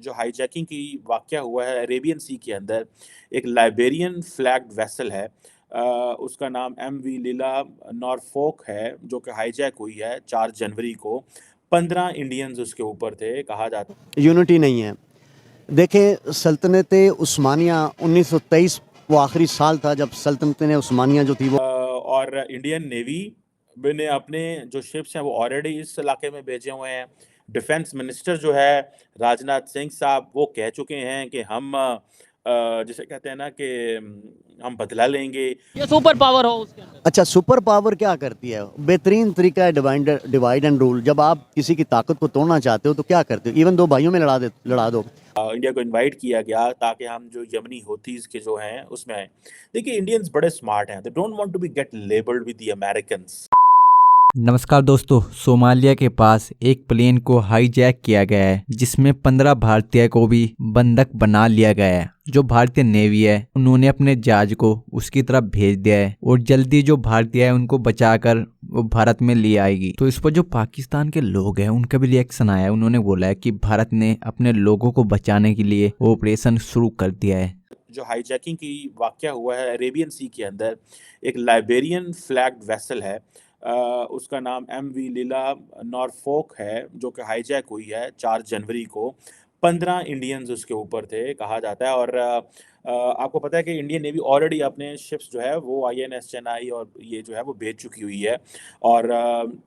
जो हाईजैकिंग की वाक़या हुआ है अरेबियन सी के अंदर, एक लाइबेरियन फ्लैग्ड वेसल है। उसका नाम एमवी लीला नॉरफॉक है, जो कि हाईजैक हुई है 4 जनवरी को। 15 इंडियंस उसके ऊपर थे, कहा जाता यूनिटी नहीं है। देखें, सल्तनत उस्मानिया 1923 वो आखिरी साल था जब सल्तनत उस्मानिया जो थी वो और इंडियन नेवी ने अपने जो शिप्स हैं वो ऑलरेडी इस इलाके में भेजे हुए हैं। डिफेंस मिनिस्टर जो है राजनाथ सिंह साहब, वो कह चुके हैं कि हम जिसे कहते हैं ना कि हम बदला लेंगे। ये सुपर पावर हो उसके अंदर। अच्छा, सुपर पावर क्या करती है? बेहतरीन तरीका है डिवाइड एंड रूल। जब आप किसी की ताकत को तोड़ना चाहते हो तो क्या करते हो? इवन दो भाइयों में लड़ा दो। इंडिया को इनवाइट किया गया ताकि हम जो यमनी होतीज के जो हैं उसमें आए। देखिए, इंडियंस बड़े स्मार्ट हैं, they don't want to be get labelled with the Americans. नमस्कार दोस्तों, सोमालिया के पास एक प्लेन को हाईजैक किया गया है जिसमें 15 भारतीय को भी बंधक बना लिया गया है। जो भारतीय नेवी है उन्होंने अपने जहाज को उसकी तरफ भेज दिया है और जल्दी जो भारतीय है उनको बचाकर वो भारत में ले आएगी। तो इस पर जो पाकिस्तान के लोग हैं उनका भी रिएक्शन आया है। उन्होंने बोला है कि भारत ने अपने लोगों को बचाने के लिए ऑपरेशन शुरू कर दिया है। जो हाईजैकिंग की वाक़या हुआ है अरेबियन सी के अंदर, एक लाइबेरियन फ्लैग्ड वेसल है। उसका नाम एमवी लीला नॉरफॉक है, जो कि हाईजैक हुई है 4 जनवरी को। 15 इंडियंस उसके ऊपर थे, कहा जाता है। और आपको पता है कि इंडियन नेवी ऑलरेडी अपने शिप्स जो है वो आईएनएस चेन्नई और ये जो है वो भेज चुकी हुई है। और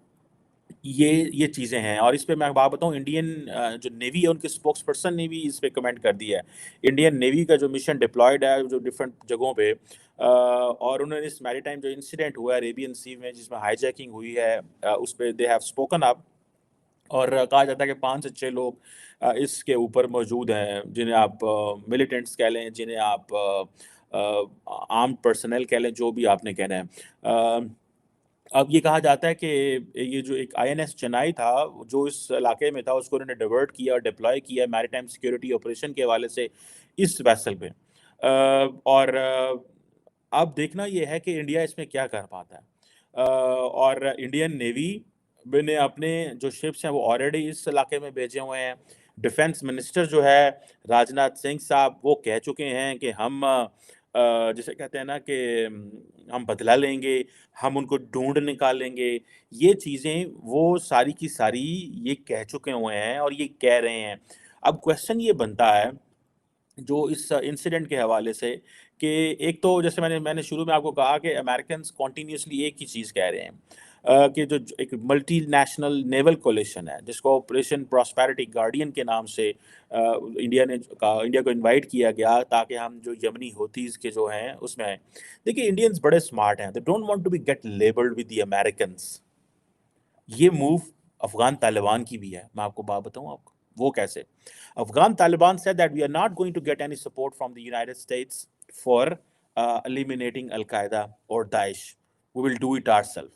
ये चीज़ें हैं। और इस पे मैं बात बताऊँ, इंडियन जो नेवी है उनके स्पोक्स पर्सन ने भी इस पे कमेंट कर दिया है। इंडियन नेवी का जो मिशन डिप्लॉयड है जो डिफरेंट जगहों पे, और उन्होंने इस मैरीटाइम जो इंसिडेंट हुआ है अरेबियन सी में जिसमें हाईजैकिंग हुई है, उस पे दे हैव स्पोकन अप। और कहा जाता है कि 5 से 6 लोग इसके ऊपर मौजूद हैं, जिन्हें आप मिलिटेंट्स कह लें, जिन्हें आप आर्म्ड पर्सनल कह लें, जो भी आपने कहना है। अब ये कहा जाता है कि ये जो एक आईएनएस चेन्नई था, जो इस इलाके में था, उसको उन्होंने डाइवर्ट किया और डिप्लॉय किया मैरीटाइम सिक्योरिटी ऑपरेशन के हवाले से इस वेसल पे। और अब देखना ये है कि इंडिया इसमें क्या कर पाता है। और इंडियन नेवी ने अपने जो शिप्स हैं वो ऑलरेडी इस इलाके में भेजे हुए हैं। डिफेंस मिनिस्टर जो है राजनाथ सिंह साहब, वो कह चुके हैं कि हम जिसे कहते हैं ना कि हम बदला लेंगे, हम उनको ढूँढ निकालेंगे। ये चीज़ें वो सारी की सारी ये कह चुके हुए हैं और ये कह रहे हैं। अब क्वेश्चन ये बनता है जो इस इंसिडेंट के हवाले से, कि एक तो जैसे मैंने शुरू में आपको कहा कि अमेरिकन्स कॉन्टिन्यूअसली एक ही चीज़ कह रहे हैं, कि जो एक मल्टीनेशनल नेवल कोलिशन है जिसको ऑपरेशन प्रॉस्पेरिटी गार्डियन के नाम से इंडिया को इनवाइट किया गया ताकि हम जो यमनी होतीज़ के जो हैं उसमें आएँ। देखिए, इंडियंस बड़े स्मार्ट हैं, they don't want to be get labelled with the Americans. ये मूव अफ़गान तालिबान की भी है। मैं आपको बात बताऊँ आपको, वो कैसे? Afghan Taliban said that we are not going to get any support from the United States for eliminating Al-Qaeda or Daesh. We will do it ourselves.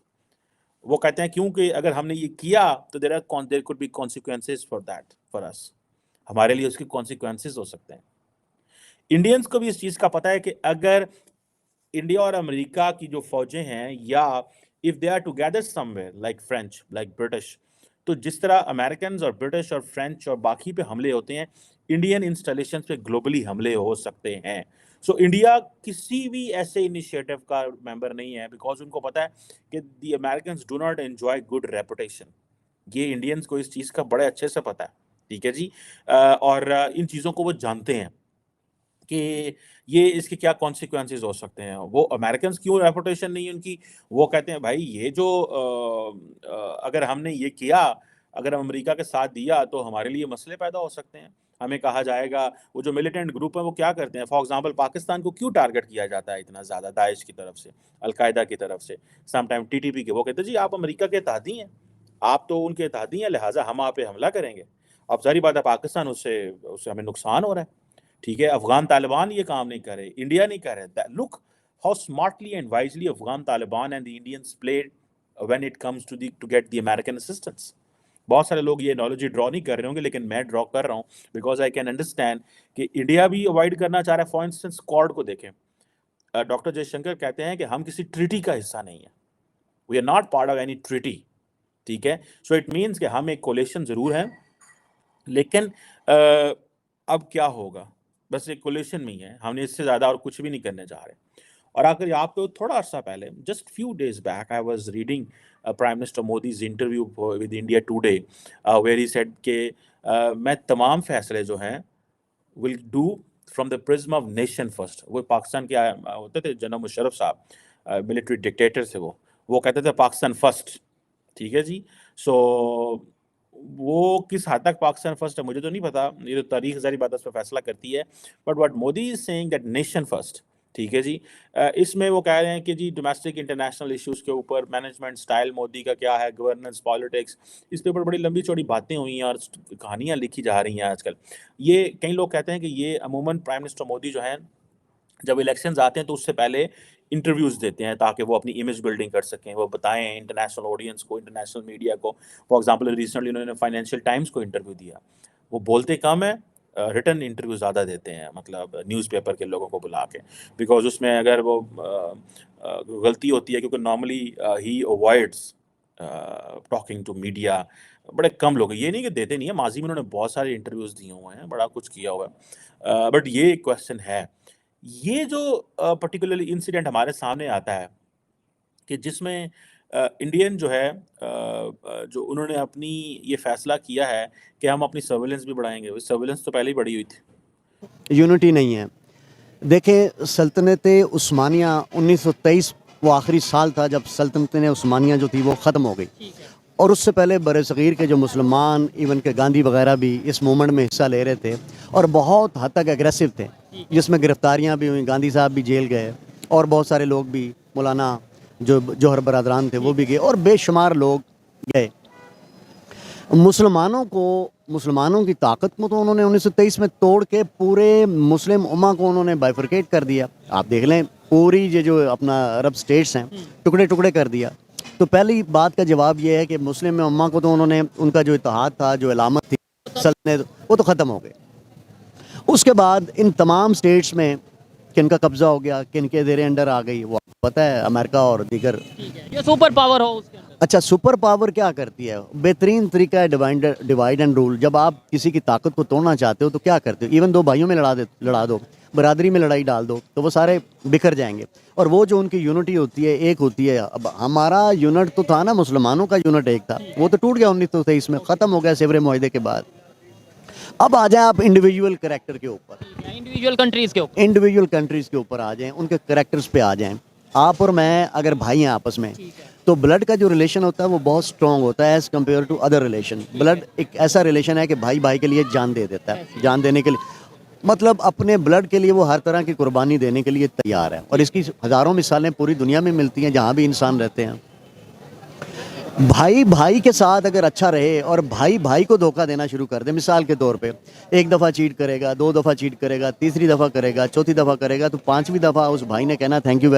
वो कहते हैं क्योंकि अगर हमने ये किया तो there could be consequences for that for us. हमारे लिए उसके कॉन्सिक्वेंसेस हो सकते हैं। इंडियंस को भी इस चीज़ का पता है कि अगर इंडिया और अमेरिका की जो फ़ौजें हैं, या if they are together somewhere like French, like British, तो जिस तरह अमेरिकन्स और ब्रिटिश और फ्रेंच और बाकी पे हमले होते हैं, इंडियन इंस्टॉलेशंस पे ग्लोबली हमले हो सकते हैं। सो इंडिया किसी भी ऐसे इनिशिएटिव का मेंबर नहीं है, बिकॉज़ उनको पता है कि the Americans do not enjoy good reputation. ये इंडियंस को इस चीज़ का बड़े अच्छे से पता है, ठीक है जी? और इन चीज़ों को वो जानते हैं कि ये इसके क्या कॉन्सिक्वेंसेस हो सकते हैं। वो अमेरिकन्स क्यों रेपुटेशन नहीं है उनकी, वो कहते हैं भाई ये जो अगर हमने ये किया, अगर हम अमेरिका के साथ दिया तो हमारे लिए मसले पैदा हो सकते हैं। हमें कहा जाएगा, वो जो मिलिटेंट ग्रुप है वो क्या करते हैं, फॉर एग्ज़ाम्पल पाकिस्तान को क्यों टारगेट किया जाता है इतना ज़्यादा दाइश की तरफ से, अल-कायदा की तरफ से, समटाइम टीटीपी के। वो कहते हैं जी आप अमेरिका के इत्तेहादी हैं, आप तो उनके इत्तेहादी हैं, लिहाज़ा हम आप पे हमला करेंगे। अब ज़ाहिर बात है पाकिस्तान उससे उससे हमें नुकसान हो रहा है। ठीक है, अफ़गान तालिबान ये काम नहीं कर रहे, इंडिया नहीं कर रहा है। Look how smartly and wisely Afghan Taliban and the Indians played when it comes to get the American assistance. बहुत सारे लोग ये एनालॉजी ड्रॉ नहीं कर रहे होंगे, लेकिन मैं ड्रॉ कर रहा हूँ बिकॉज़ आई कैन अंडरस्टैंड कि इंडिया भी अवॉइड करना चाह रहा है। फॉर इंस्टेंस क्वाड को देखें, डॉक्टर जयशंकर कहते हैं कि हम किसी ट्रीटी का हिस्सा नहीं है। We are not part of any treaty, ठीक है? सो इट मीन्स कि हम एक कोलिशन ज़रूर हैं, लेकिन अब क्या होगा, बस एक कोलिशन में ही है, हमने इससे ज़्यादा और कुछ भी नहीं करने जा रहे। और आखिर आपको थोड़ा अर्सा पहले, just few days back, I was reading prime minister Modi's interview with India Today, where he said के मैं तमाम फैसले जो हैं will do from the prism of nation first. वो पाकिस्तान के होते थे जनरल मुशर्रफ साहब, मिलिट्री डिक्टेटर थे वो कहते थे पाकिस्तान फर्स्ट, ठीक है जी। सो वो किस हद तक पाकिस्तान फर्स्ट है मुझे तो नहीं पता, ये तो तारीख ज़ाहिर बात है उस पर फैसला करती है, but what Modi is saying that nation first, ठीक है जी। इसमें वो कह रहे हैं कि जी डोमेस्टिक इंटरनेशनल इश्यूज़ के ऊपर मैनेजमेंट स्टाइल मोदी का क्या है, गवर्नेंस पॉलिटिक्स, इसके ऊपर बड़ी लंबी चौड़ी बातें हुई हैं और कहानियाँ लिखी जा रही हैं आजकल। ये कई लोग कहते हैं कि ये अमूमन प्राइम मिनिस्टर मोदी जो हैं जब इलेक्शंस आते हैं तो उससे पहले इंटरव्यूज़ देते हैं ताकि वो अपनी इमेज बिल्डिंग कर सकें, वो बताएं इंटरनेशनल ऑडियंस को, इंटरनेशनल मीडिया को। फॉर एग्जांपल रिसेंटली उन्होंने फाइनेंशियल टाइम्स को इंटरव्यू दिया। वो बोलते कम है, रिटन इंटरव्यू ज़्यादा देते हैं, मतलब न्यूज़पेपर के लोगों को बुला के, बिकॉज उसमें अगर वो गलती होती है, क्योंकि normally he avoids talking to media. बड़े कम लोग हैं, ये नहीं कि देते नहीं है, माजी में उन्होंने बहुत सारे इंटरव्यूज़ दिए हुए हैं, बड़ा कुछ किया हुआ है। बट ये क्वेश्चन है, ये जो पर्टिकुलरली इंसिडेंट हमारे सामने आता है कि जिसमें इंडियन जो है जो उन्होंने अपनी ये फैसला किया है कि हम अपनी सर्विलेंस भी बढ़ाएंगे। सर्विलेंस तो पहले ही बढ़ी हुई थी। यूनिटी नहीं है। देखें, सल्तनत उस्मानिया 1923 वो आखिरी साल था जब सल्तनत उस्मानिया जो थी वो ख़त्म हो गई, और उससे पहले बरसग़ीर के जो मुसलमान, इवन के गांधी वगैरह भी इस मूवमेंट में हिस्सा ले रहे थे और बहुत हद तक एग्रेसिव थे, जिसमें गिरफ्तारियां भी हुई, गांधी साहब भी जेल गए और बहुत सारे लोग भी, मौलाना जो जौहर बरदरान थे वो भी गए और बेशुमार लोग गए। मुसलमानों की ताकत को तो उन्होंने 1923 में तोड़ के पूरे मुस्लिम उम्मा को उन्होंने बाइफरकेट कर दिया। आप देख लें, पूरी ये जो अपना अरब स्टेट्स हैं टुकड़े टुकड़े कर दिया। तो पहली बात का जवाब ये है कि मुस्लिम उम्मा को तो उन्होंने, उनका जो इत्तेहाद था, जो अलामत थी सल्तनत, वो तो ख़त्म हो गए। उसके बाद इन तमाम स्टेट्स में किन का कब्ज़ा हो गया, किन के ज़ेरे अंडर आ गई, वो आपको पता है, अमेरिका और दीगर। ये सुपर पावर हो उसके अंदर। अच्छा, सुपर पावर क्या करती है? बेहतरीन तरीका है डिवाइड एंड रूल। जब आप किसी की ताकत को तोड़ना चाहते हो तो क्या करते हो? इवन दो भाइयों में लड़ा दो, बरादरी में लड़ाई डाल दो, तो वो सारे बिखर जाएंगे। और वो जो उनकी यूनिटी होती है, एक होती है। अब हमारा यूनिट तो था ना, मुसलमानों का यूनिट एक था, वो तो टूट गया 1923 में, ख़त्म हो गया सेवरे मुआहदे के बाद। अब आ जाए आप इंडिविजुअल कैरेक्टर के ऊपर, इंडिविजुअल कंट्रीज के ऊपर आ जाएं, उनके कैरेक्टर्स पे आ जाएं। आप और मैं अगर भाई हैं आपस में, तो ब्लड का जो रिलेशन होता है वो बहुत स्ट्रॉन्ग होता है as compare to other relation. Blood एक ऐसा रिलेशन है कि भाई भाई के लिए जान दे देता है, जान देने के लिए, मतलब अपने ब्लड के लिए वो हर तरह की कुर्बानी देने के लिए तैयार है। और इसकी हज़ारों मिसालें पूरी दुनिया में मिलती हैं, जहाँ भी इंसान रहते हैं। भाई भाई के साथ अगर अच्छा रहे और भाई भाई को धोखा देना शुरू कर दे, मिसाल के तौर पे एक दफ़ा चीट करेगा, 2 दफ़ा चीट करेगा, तीसरी दफ़ा करेगा, चौथी दफ़ा करेगा, तो 5वीं दफ़ा उस भाई ने कहना थैंक यू वेरी